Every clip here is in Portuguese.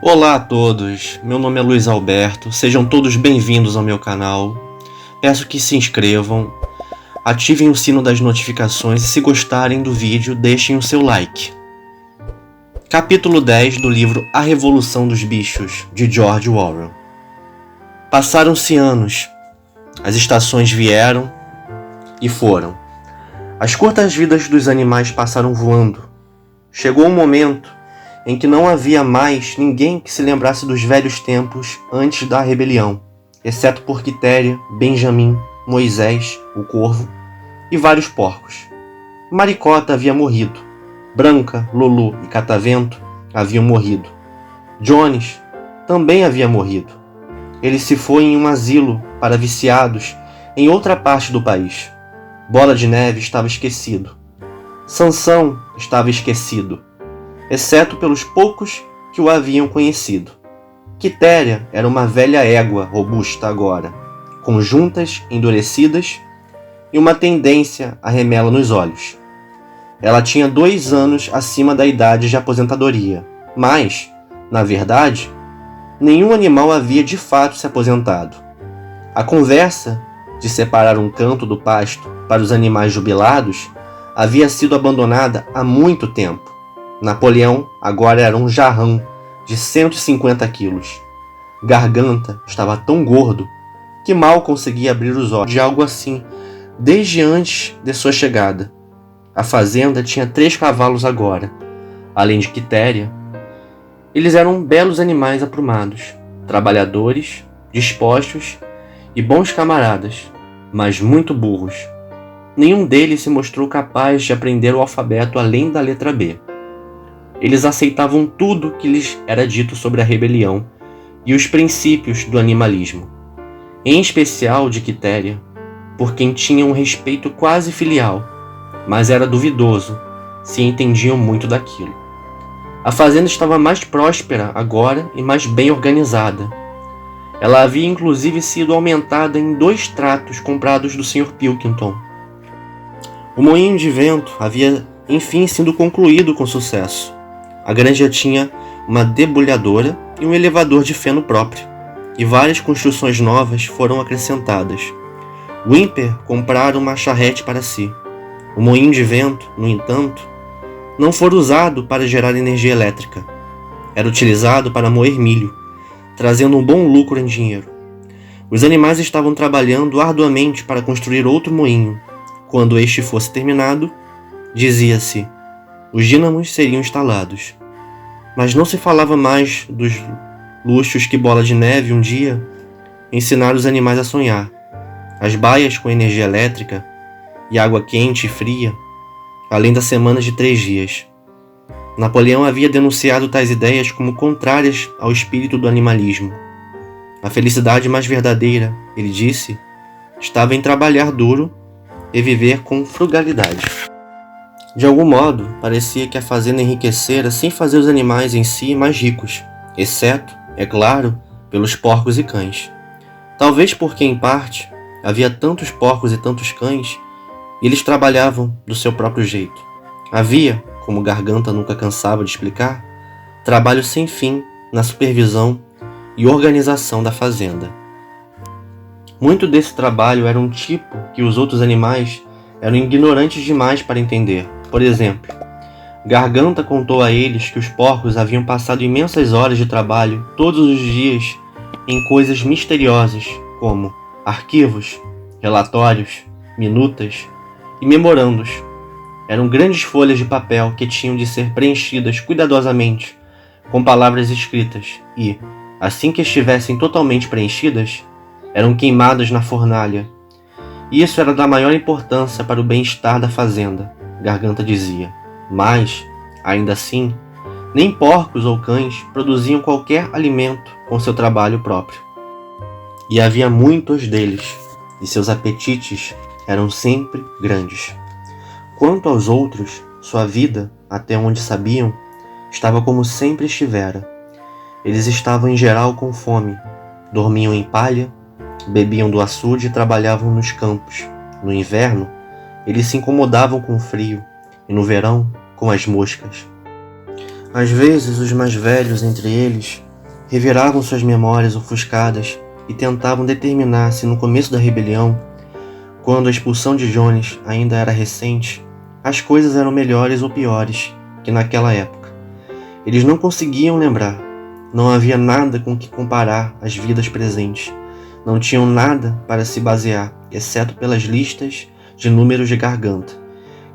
Olá a todos, meu nome é Luiz Alberto, sejam todos bem-vindos ao meu canal. Peço que se inscrevam, ativem o sino das notificações e se gostarem do vídeo, deixem o seu like. Capítulo 10 do livro A Revolução dos Bichos, de George Orwell. Passaram-se anos, as estações vieram e foram. As curtas vidas dos animais passaram voando. Chegou um momento em que não havia mais ninguém que se lembrasse dos velhos tempos antes da rebelião, exceto por Quitéria, Benjamin, Moisés, o corvo e vários porcos. Maricota havia morrido. Branca, Lulu e Catavento haviam morrido. Jones também havia morrido. Ele se foi em um asilo para viciados em outra parte do país. Bola de Neve estava esquecido. Sansão estava esquecido, exceto pelos poucos que o haviam conhecido. Quitéria era uma velha égua robusta agora, com juntas endurecidas e uma tendência a remela nos olhos. Ela tinha 2 anos acima da idade de aposentadoria, mas, na verdade, nenhum animal havia de fato se aposentado. A conversa de separar um canto do pasto para os animais jubilados havia sido abandonada há muito tempo. Napoleão agora era um jarrão de 150 quilos. Garganta estava tão gordo que mal conseguia abrir os olhos de algo assim desde antes de sua chegada. A fazenda tinha 3 cavalos agora, além de Quitéria. Eles eram belos animais aprumados, trabalhadores, dispostos e bons camaradas, mas muito burros. Nenhum deles se mostrou capaz de aprender o alfabeto além da letra B. Eles aceitavam tudo que lhes era dito sobre a rebelião e os princípios do animalismo, em especial de Quitéria, por quem tinham um respeito quase filial, mas era duvidoso se entendiam muito daquilo. A fazenda estava mais próspera agora e mais bem organizada. Ela havia inclusive sido aumentada em 2 tratos comprados do Sr. Pilkington. O moinho de vento havia enfim sido concluído com sucesso. A granja tinha uma debulhadora e um elevador de feno próprio, e várias construções novas foram acrescentadas. Whymper comprara uma charrete para si. O moinho de vento, no entanto, não fora usado para gerar energia elétrica. Era utilizado para moer milho, trazendo um bom lucro em dinheiro. Os animais estavam trabalhando arduamente para construir outro moinho. Quando este fosse terminado, dizia-se, os dínamos seriam instalados. Mas não se falava mais dos luxos que Bola de Neve um dia ensinara os animais a sonhar. As baias com energia elétrica e água quente e fria, além das semanas de 3 dias. Napoleão havia denunciado tais ideias como contrárias ao espírito do animalismo. A felicidade mais verdadeira, ele disse, estava em trabalhar duro e viver com frugalidade. De algum modo, parecia que a fazenda enriquecera sem fazer os animais em si mais ricos, exceto, é claro, pelos porcos e cães. Talvez porque, em parte, havia tantos porcos e tantos cães, e eles trabalhavam do seu próprio jeito. Havia, como Garganta nunca cansava de explicar, trabalho sem fim na supervisão e organização da fazenda. Muito desse trabalho era um tipo que os outros animais eram ignorantes demais para entender. Por exemplo, Garganta contou a eles que os porcos haviam passado imensas horas de trabalho todos os dias em coisas misteriosas, como arquivos, relatórios, minutas e memorandos. Eram grandes folhas de papel que tinham de ser preenchidas cuidadosamente com palavras escritas e, assim que estivessem totalmente preenchidas, eram queimadas na fornalha. E isso era da maior importância para o bem-estar da fazenda, Garganta dizia. Mas, ainda assim, nem porcos ou cães produziam qualquer alimento com seu trabalho próprio. E havia muitos deles, e seus apetites eram sempre grandes. Quanto aos outros, sua vida, até onde sabiam, estava como sempre estivera. Eles estavam em geral com fome, dormiam em palha, bebiam do açude e trabalhavam nos campos. No inverno, eles se incomodavam com o frio e no verão com as moscas. Às vezes, os mais velhos entre eles reviravam suas memórias ofuscadas e tentavam determinar se no começo da rebelião, quando a expulsão de Jones ainda era recente, as coisas eram melhores ou piores que naquela época. Eles não conseguiam lembrar. Não havia nada com que comparar as vidas presentes. Não tinham nada para se basear, exceto pelas listas de números de Garganta.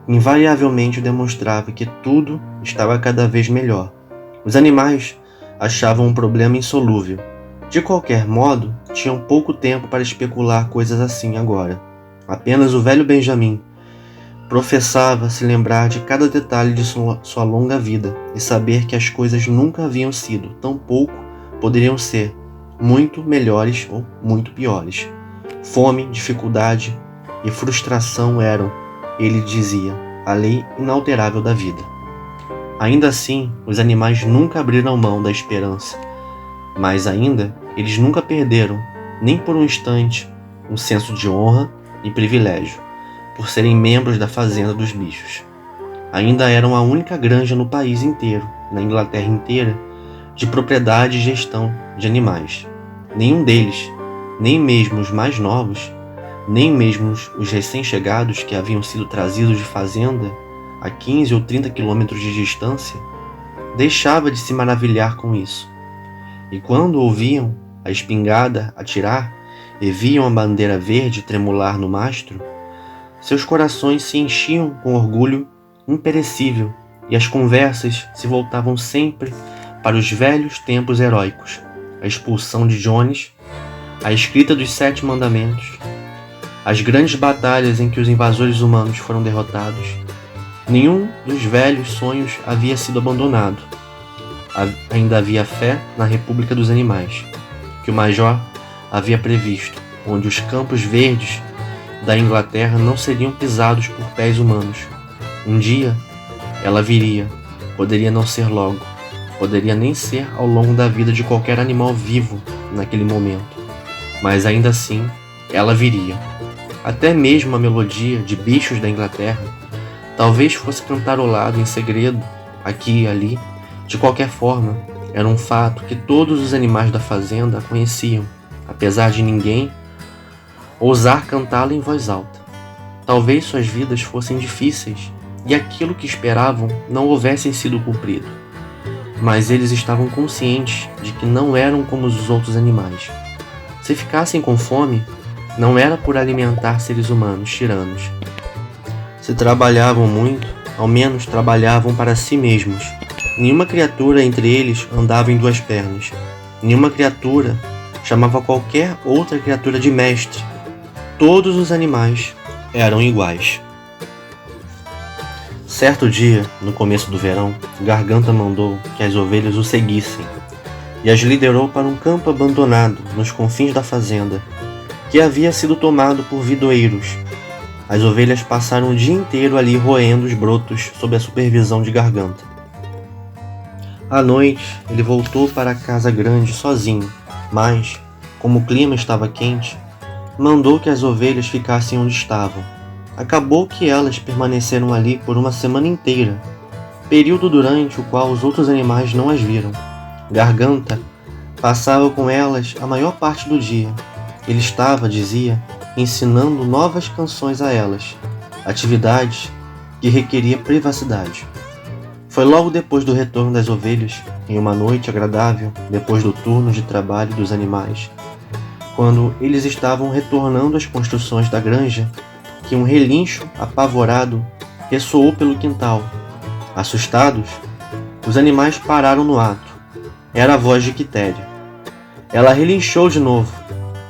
Invariavelmente demonstrava que tudo estava cada vez melhor. Os animais achavam um problema insolúvel. De qualquer modo, tinham pouco tempo para especular coisas assim agora. Apenas o velho Benjamin professava se lembrar de cada detalhe de sua longa vida e saber que as coisas nunca haviam sido, tampouco poderiam ser, muito melhores ou muito piores. Fome, dificuldade e frustração eram, ele dizia, a lei inalterável da vida. Ainda assim, os animais nunca abriram mão da esperança, mas ainda eles nunca perderam, nem por um instante, um senso de honra e privilégio, por serem membros da fazenda dos bichos. Ainda eram a única granja no país inteiro, na Inglaterra inteira, de propriedade e gestão de animais. Nenhum deles, nem mesmo os mais novos, nem mesmo os recém-chegados que haviam sido trazidos de fazenda a 15 ou 30 quilômetros de distância, deixava de se maravilhar com isso. E quando ouviam a espingarda atirar e viam a bandeira verde tremular no mastro, seus corações se enchiam com orgulho imperecível e as conversas se voltavam sempre para os velhos tempos heróicos, a expulsão de Jones, a escrita dos 7 mandamentos, as grandes batalhas em que os invasores humanos foram derrotados. Nenhum dos velhos sonhos havia sido abandonado. Ainda havia fé na República dos Animais, que o Major havia previsto, onde os campos verdes da Inglaterra não seriam pisados por pés humanos. Um dia, ela viria. Poderia não ser logo. Poderia nem ser ao longo da vida de qualquer animal vivo naquele momento. Mas ainda assim, ela viria. Até mesmo a melodia de bichos da Inglaterra talvez fosse cantarolado em segredo, aqui e ali. De qualquer forma, era um fato que todos os animais da fazenda conheciam, apesar de ninguém ousar cantá-la em voz alta. Talvez suas vidas fossem difíceis e aquilo que esperavam não houvesse sido cumprido. Mas eles estavam conscientes de que não eram como os outros animais. Se ficassem com fome, não era por alimentar seres humanos tiranos. Se trabalhavam muito, ao menos trabalhavam para si mesmos. Nenhuma criatura entre eles andava em 2 pernas. Nenhuma criatura chamava qualquer outra criatura de mestre. Todos os animais eram iguais. Certo dia, no começo do verão, Garganta mandou que as ovelhas o seguissem e as liderou para um campo abandonado nos confins da fazenda, que havia sido tomado por vidoeiros. As ovelhas passaram o dia inteiro ali roendo os brotos sob a supervisão de Garganta. À noite, ele voltou para a casa grande sozinho, mas, como o clima estava quente, mandou que as ovelhas ficassem onde estavam. Acabou que elas permaneceram ali por uma semana inteira, período durante o qual os outros animais não as viram. Garganta passava com elas a maior parte do dia. Ele estava, dizia, ensinando novas canções a elas, atividade que requeria privacidade. Foi logo depois do retorno das ovelhas, em uma noite agradável, depois do turno de trabalho dos animais, quando eles estavam retornando às construções da granja, que um relincho apavorado ressoou pelo quintal. Assustados, os animais pararam no ato. Era a voz de Quitéria. Ela relinchou de novo,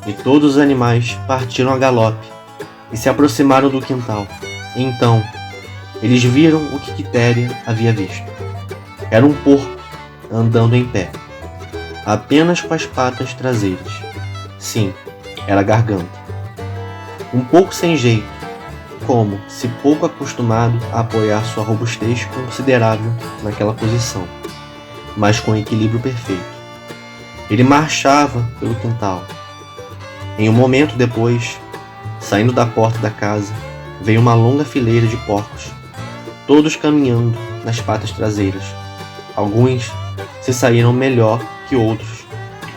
e todos os animais partiram a galope e se aproximaram do quintal. Então, eles viram o que Quitéria havia visto. Era um porco andando em pé, apenas com as patas traseiras. Sim, era Garganta. Um pouco sem jeito, como se pouco acostumado a apoiar sua robustez considerável naquela posição, mas com equilíbrio perfeito. Ele marchava pelo quintal. Em um momento depois, saindo da porta da casa, veio uma longa fileira de porcos, todos caminhando nas patas traseiras. Alguns se saíram melhor que outros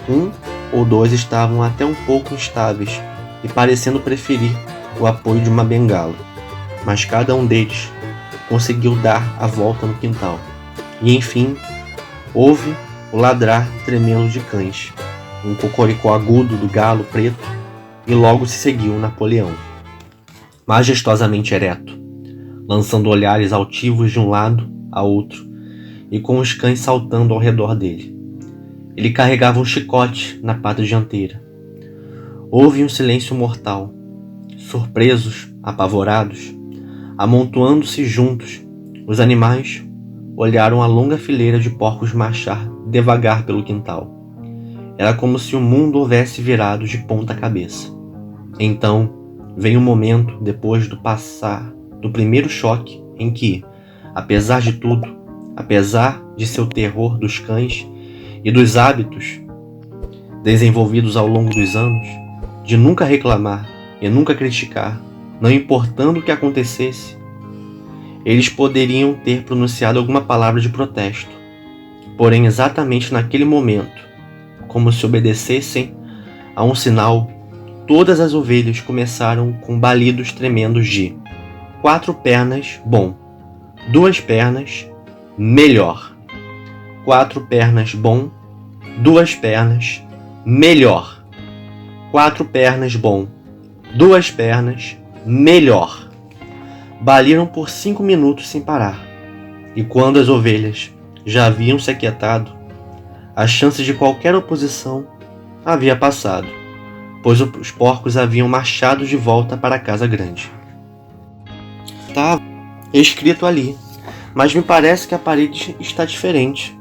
Um ou dois estavam até um pouco instáveis e parecendo preferir o apoio de uma bengala, mas cada um deles conseguiu dar a volta no quintal. E enfim, houve o ladrar tremendo de cães, um cocoricó agudo do galo preto, e logo se seguiu Napoleão, majestosamente ereto, lançando olhares altivos de um lado a outro e com os cães saltando ao redor dele. Ele carregava um chicote na pata dianteira. Houve um silêncio mortal. Surpresos, apavorados, amontoando-se juntos, os animais olharam a longa fileira de porcos marchar devagar pelo quintal. Era como se o mundo houvesse virado de ponta cabeça. Então, veio um momento depois do passar do primeiro choque em que, apesar de tudo, apesar de seu terror dos cães e dos hábitos desenvolvidos ao longo dos anos, de nunca reclamar e nunca criticar, não importando o que acontecesse, eles poderiam ter pronunciado alguma palavra de protesto. Porém, exatamente naquele momento, como se obedecessem a um sinal, todas as ovelhas começaram com balidos tremendos de 4 pernas, bom, 2 pernas, melhor. 4 pernas, bom, 2 pernas, melhor. 4 pernas, bom, 2 pernas, melhor. Baliram por 5 minutos sem parar, e quando as ovelhas já haviam se aquietado, a chance de qualquer oposição havia passado, pois os porcos haviam marchado de volta para a casa grande. Estava escrito ali, mas me parece que a parede está diferente.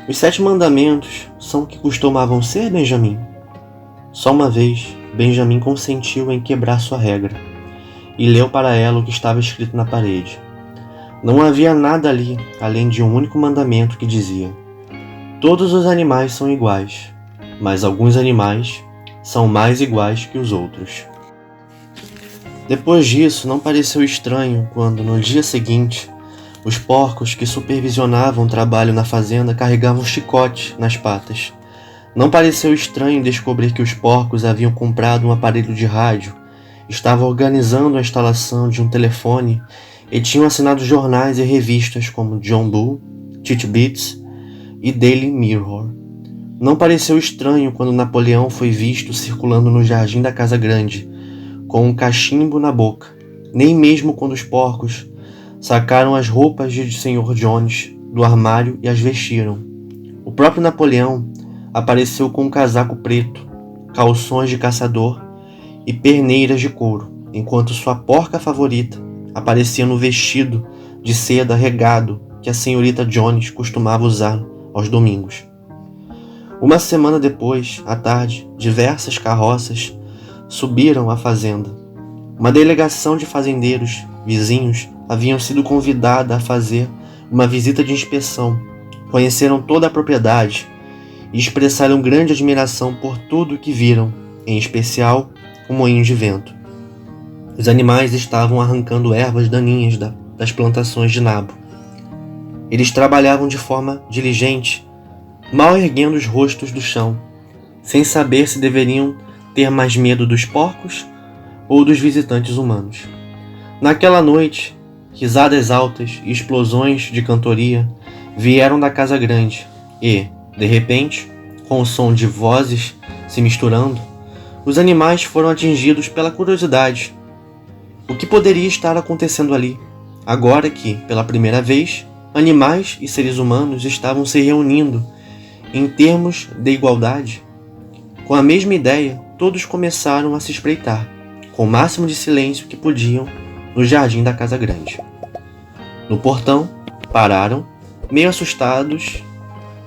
Os 7 mandamentos são o que costumavam ser, Benjamim? Só uma vez, Benjamim consentiu em quebrar sua regra e leu para ela o que estava escrito na parede. Não havia nada ali além de um único mandamento que dizia: todos os animais são iguais, mas alguns animais são mais iguais que os outros. Depois disso, não pareceu estranho quando, no dia seguinte, os porcos que supervisionavam o trabalho na fazenda carregavam chicote nas patas. Não pareceu estranho descobrir que os porcos haviam comprado um aparelho de rádio, estavam organizando a instalação de um telefone e tinham assinado jornais e revistas como John Bull, Titbits e Daily Mirror. Não pareceu estranho quando Napoleão foi visto circulando no jardim da Casa Grande, com um cachimbo na boca, nem mesmo quando os porcos sacaram as roupas de Sr. Jones do armário e as vestiram. O próprio Napoleão apareceu com um casaco preto, calções de caçador e perneiras de couro, enquanto sua porca favorita aparecia no vestido de seda regado que a senhorita Jones costumava usar aos domingos. Uma semana depois, à tarde, diversas carroças subiram à fazenda. Uma delegação de fazendeiros vizinhos haviam sido convidada a fazer uma visita de inspeção. Conheceram toda a propriedade e expressaram grande admiração por tudo o que viram, em especial o moinho de vento. Os animais estavam arrancando ervas daninhas das plantações de nabo. Eles trabalhavam de forma diligente, mal erguendo os rostos do chão, sem saber se deveriam ter mais medo dos porcos ou dos visitantes humanos. Naquela noite, risadas altas e explosões de cantoria vieram da casa grande e, de repente, com o som de vozes se misturando, os animais foram atingidos pela curiosidade. O que poderia estar acontecendo ali, agora que, pela primeira vez, animais e seres humanos estavam se reunindo em termos de igualdade? Com a mesma ideia, todos começaram a se espreitar, com o máximo de silêncio que podiam, no jardim da casa grande. No portão, pararam, meio assustados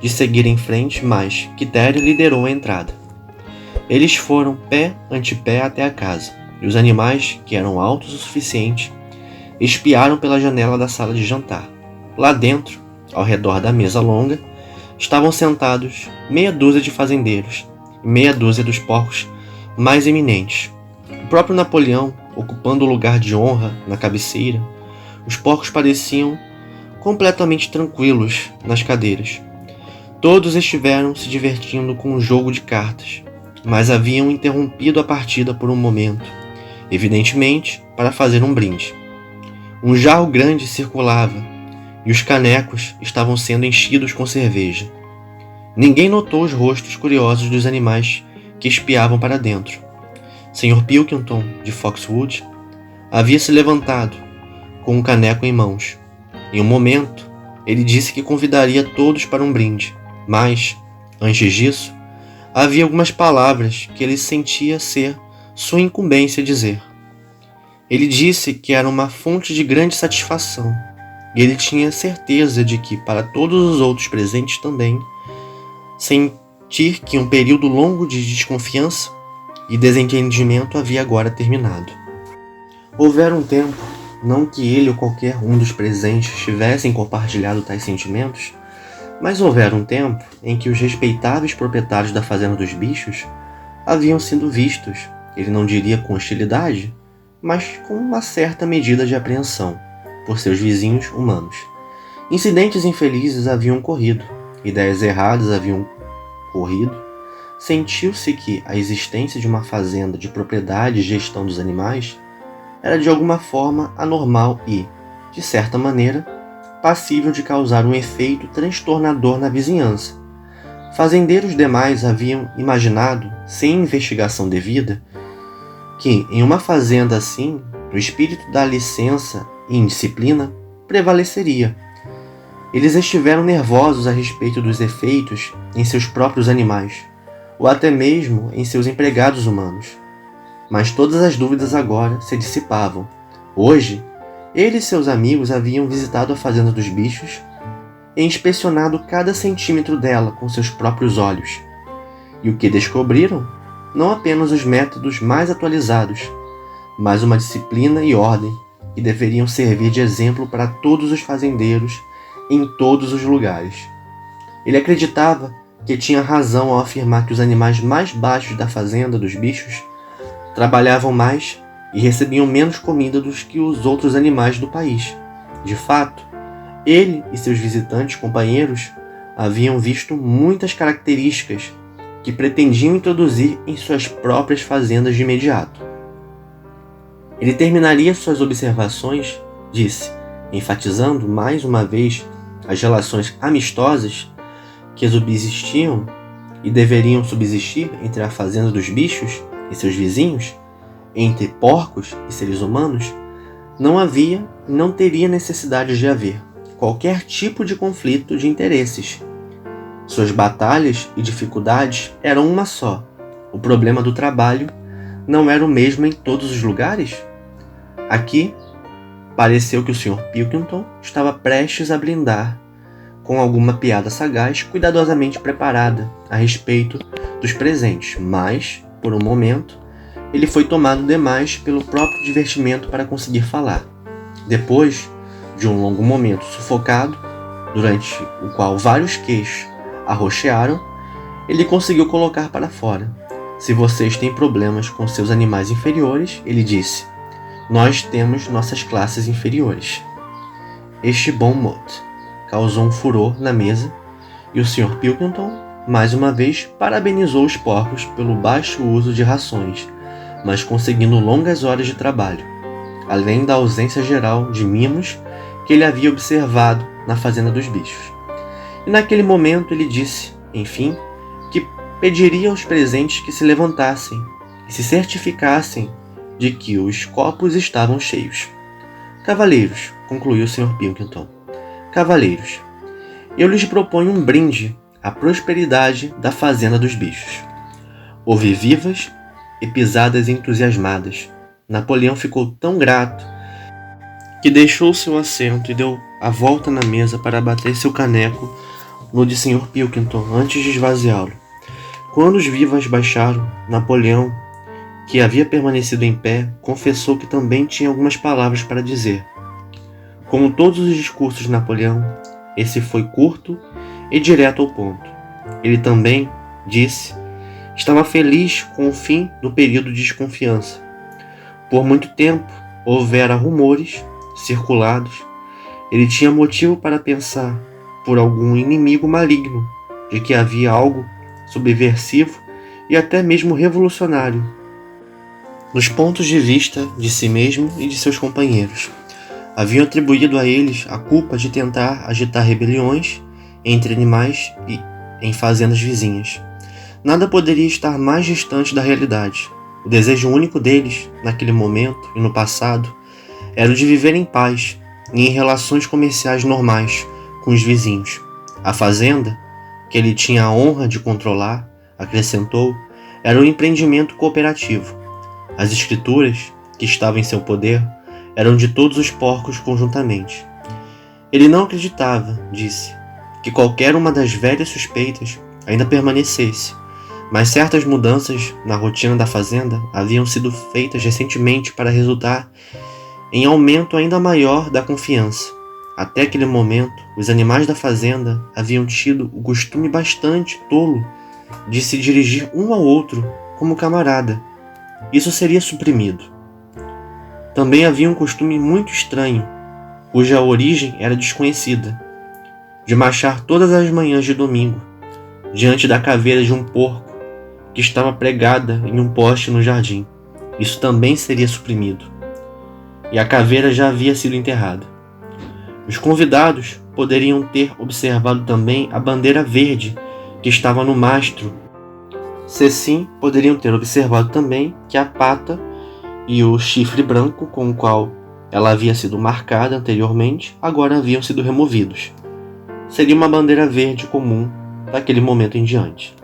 de seguir em frente, mas Quitério liderou a entrada. Eles foram pé ante pé até a casa, e os animais, que eram altos o suficiente, espiaram pela janela da sala de jantar. Lá dentro, ao redor da mesa longa, estavam sentados meia dúzia de fazendeiros e meia dúzia dos porcos mais eminentes. O próprio Napoleão, ocupando o lugar de honra na cabeceira, os porcos pareciam completamente tranquilos nas cadeiras. Todos estiveram se divertindo com um jogo de cartas, mas haviam interrompido a partida por um momento, evidentemente para fazer um brinde. Um jarro grande circulava e os canecos estavam sendo enchidos com cerveja. Ninguém notou os rostos curiosos dos animais que espiavam para dentro. Sr. Pilkington, de Foxwood, havia se levantado, com um caneco em mãos. Em um momento, ele disse que convidaria todos para um brinde, mas, antes disso, havia algumas palavras que ele sentia ser sua incumbência dizer. Ele disse que era uma fonte de grande satisfação, e ele tinha certeza de que, para todos os outros presentes também, sentir que um período longo de desconfiança e desentendimento havia agora terminado. Houvera um tempo, não que ele ou qualquer um dos presentes tivessem compartilhado tais sentimentos, mas houvera um tempo em que os respeitáveis proprietários da Fazenda dos Bichos haviam sido vistos, ele não diria com hostilidade, mas com uma certa medida de apreensão, por seus vizinhos humanos. Incidentes infelizes haviam ocorrido, ideias erradas haviam ocorrido. Sentiu-se que a existência de uma fazenda de propriedade e gestão dos animais era de alguma forma anormal e, de certa maneira, passível de causar um efeito transtornador na vizinhança. Fazendeiros demais haviam imaginado, sem investigação devida, que em uma fazenda assim, o espírito da licença e indisciplina prevaleceria. Eles estiveram nervosos a respeito dos efeitos em seus próprios animais, ou até mesmo em seus empregados humanos. Mas todas as dúvidas agora se dissipavam. Hoje, ele e seus amigos haviam visitado a Fazenda dos Bichos e inspecionado cada centímetro dela com seus próprios olhos. E o que descobriram? Não apenas os métodos mais atualizados, mas uma disciplina e ordem que deveriam servir de exemplo para todos os fazendeiros em todos os lugares. Ele acreditava que tinha razão ao afirmar que os animais mais baixos da Fazenda dos Bichos trabalhavam mais e recebiam menos comida do que os outros animais do país. De fato, ele e seus visitantes companheiros haviam visto muitas características que pretendiam introduzir em suas próprias fazendas de imediato. Ele terminaria suas observações, disse, enfatizando mais uma vez as relações amistosas que subsistiam e deveriam subsistir entre a Fazenda dos Bichos e seus vizinhos, entre porcos e seres humanos. Não havia e não teria necessidade de haver qualquer tipo de conflito de interesses. Suas batalhas e dificuldades eram uma só. O problema do trabalho não era o mesmo em todos os lugares? Aqui, pareceu que o Sr. Pilkington estava prestes a blindar com alguma piada sagaz, cuidadosamente preparada a respeito dos presentes, mas, por um momento, ele foi tomado demais pelo próprio divertimento para conseguir falar. Depois de um longo momento sufocado, durante o qual vários queixos arroxearam, ele conseguiu colocar para fora. Se vocês têm problemas com seus animais inferiores, ele disse, nós temos nossas classes inferiores. Este bom mote causou um furor na mesa e o Sr. Pilkington, mais uma vez, parabenizou os porcos pelo baixo uso de rações, mas conseguindo longas horas de trabalho, além da ausência geral de mimos que ele havia observado na Fazenda dos Bichos. E naquele momento ele disse, enfim, que pediria aos presentes que se levantassem e se certificassem de que os copos estavam cheios. Cavalheiros, concluiu o Sr. Pilkington, cavalheiros, eu lhes proponho um brinde à prosperidade da Fazenda dos Bichos. Houve vivas e pisadas entusiasmadas. Napoleão ficou tão grato que deixou seu assento e deu a volta na mesa para bater seu caneco no de Sr. Pilkington antes de esvaziá-lo. Quando os vivas baixaram, Napoleão, que havia permanecido em pé, confessou que também tinha algumas palavras para dizer. Como todos os discursos de Napoleão, esse foi curto e direto ao ponto. Ele também, disse, estava feliz com o fim do período de desconfiança. Por muito tempo, houvera rumores circulados. Ele tinha motivo para pensar por algum inimigo maligno de que havia algo subversivo e até mesmo revolucionário nos pontos de vista de si mesmo e de seus companheiros. Haviam atribuído a eles a culpa de tentar agitar rebeliões entre animais e em fazendas vizinhas. Nada poderia estar mais distante da realidade. O desejo único deles, naquele momento e no passado, era o de viver em paz e em relações comerciais normais com os vizinhos. A fazenda, que ele tinha a honra de controlar, acrescentou, era um empreendimento cooperativo. As escrituras, que estavam em seu poder, eram de todos os porcos conjuntamente. Ele não acreditava, disse, que qualquer uma das velhas suspeitas ainda permanecesse, mas certas mudanças na rotina da fazenda haviam sido feitas recentemente para resultar em aumento ainda maior da confiança. Até aquele momento, os animais da fazenda haviam tido o costume bastante tolo de se dirigir um ao outro como camarada. Isso seria suprimido. Também havia um costume muito estranho, cuja origem era desconhecida, de marchar todas as manhãs de domingo, diante da caveira de um porco que estava pregada em um poste no jardim. Isso também seria suprimido. E a caveira já havia sido enterrada. Os convidados poderiam ter observado também a bandeira verde que estava no mastro. Se sim, poderiam ter observado também que a pata e o chifre branco com o qual ela havia sido marcada anteriormente agora haviam sido removidos. Seria uma bandeira verde comum daquele momento em diante.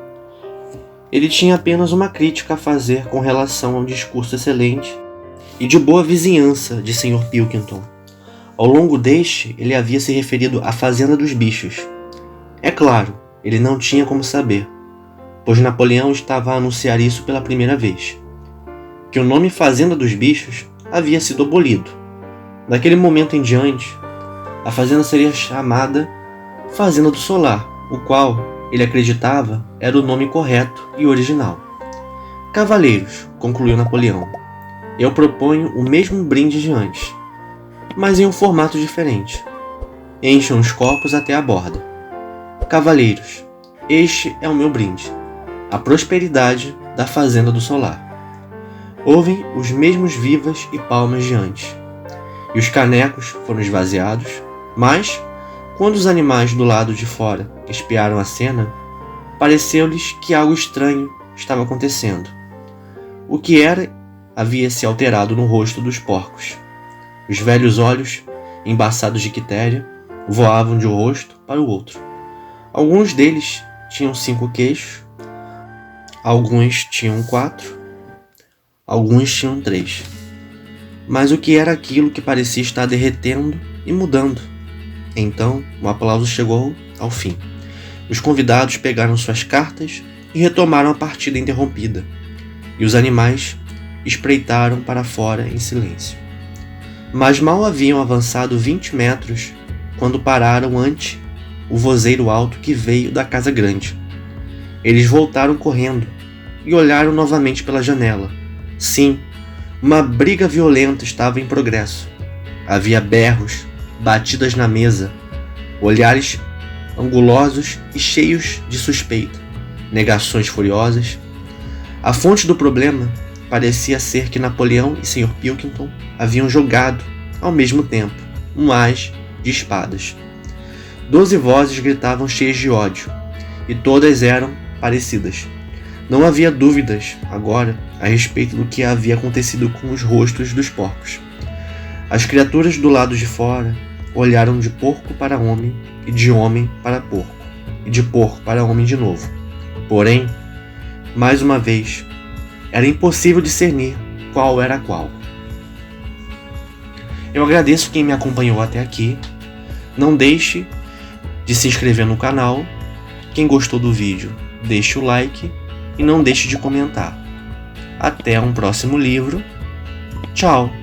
Ele tinha apenas uma crítica a fazer com relação ao discurso excelente e de boa vizinhança de Sr. Pilkington. Ao longo deste, ele havia se referido à Fazenda dos Bichos. É claro, ele não tinha como saber, pois Napoleão estava a anunciar isso pela primeira vez, que o nome Fazenda dos Bichos havia sido abolido. Daquele momento em diante, a fazenda seria chamada Fazenda do Solar, o qual ele acreditava era o nome correto e original. Cavaleiros, concluiu Napoleão, eu proponho o mesmo brinde de antes, mas em um formato diferente. Encham os copos até a borda. Cavaleiros, este é o meu brinde, a prosperidade da Fazenda do Solar. Ouvem os mesmos vivas e palmas de antes, e os canecos foram esvaziados, mas, quando os animais do lado de fora espiaram a cena, pareceu-lhes que algo estranho estava acontecendo. O que era havia se alterado no rosto dos porcos. Os velhos olhos, embaçados de quitéria, voavam de um rosto para o outro. Alguns deles tinham 5 queixos, alguns tinham 4, alguns tinham 3. Mas o que era aquilo que parecia estar derretendo e mudando? Então, o aplauso chegou ao fim. Os convidados pegaram suas cartas e retomaram a partida interrompida, e os animais espreitaram para fora em silêncio. Mas mal haviam avançado 20 metros quando pararam ante o vozeiro alto que veio da casa grande. Eles voltaram correndo e olharam novamente pela janela. Sim, uma briga violenta estava em progresso. Havia berros, batidas na mesa, olhares angulosos e cheios de suspeita, negações furiosas. A fonte do problema parecia ser que Napoleão e Sr. Pilkington haviam jogado, ao mesmo tempo, um ás de espadas. 12 vozes gritavam cheias de ódio, e todas eram parecidas. Não havia dúvidas, agora, a respeito do que havia acontecido com os rostos dos porcos. As criaturas do lado de fora olharam de porco para homem, e de homem para porco, e de porco para homem de novo. Porém, mais uma vez, era impossível discernir qual era qual. Eu agradeço quem me acompanhou até aqui. Não deixe de se inscrever no canal. Quem gostou do vídeo, deixe o like e não deixe de comentar. Até um próximo livro. Tchau!